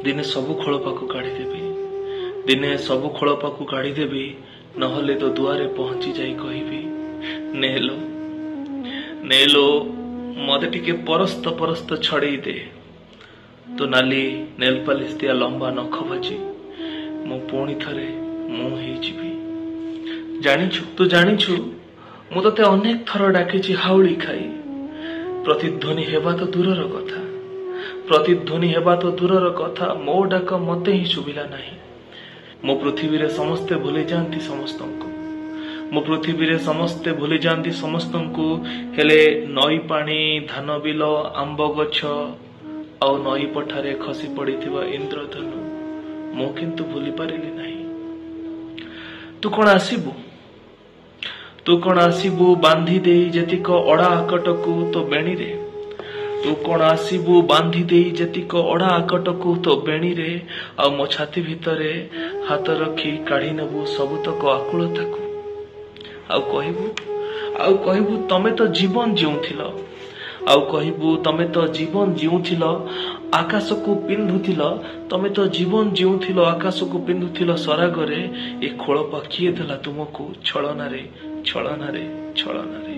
दिने सबु खोलपाकू काढ़ीदेवी दिने सबु खोलपाकू काढ़ीदेवी नहले तो दुआरे पहुंची जाई कहबी नेलो नेलो मते टिके परस्त परस्त छड़े दे तो नाली नेल पालिश दिया लंबा नख बाजी मु पुणी थरे मु जानिछु तू जानिछु मु तते अनेक थर डाकिछि हाउली खाई प्रतिध्वनि हेबा तो दूरर कथा प्रतिध्वनि हेबा तो दूरर कथा मो डाक मते ही सुबिला नाही मो पृथ्वी रे समस्ते भूली जांती समस्तंको मो पृथ्वी रे समस्ते भूली जांती समस्तंको हेले नई पानी धान बिल आंब गछ आ नई पठारे खसी पड़िथिबा इंद्रधनु मो किंतु भूली पारिली नाही तू कौन आसीबू बांधी दे जतिक अड़ा आकटकू तो बेणी रे तू कौन आसीबू बांधी दे जतिक अड़ा आकटकू तो बेणी रे आ मो छाती भितरे हाथ रखी काढ़ी नेबू सबुतक आकुलताकू आउ कहबू तमे तो जीवन जीउथिल आउ कहबू तमे तो जीवन जीउथिल आकाश को पिंधुथिल तमे तो जीवन जीउथिल आकाश को पिंधुथिल सरागरे ए खोलपा किए देला तुमको छलना रे छलना रे छलना रे।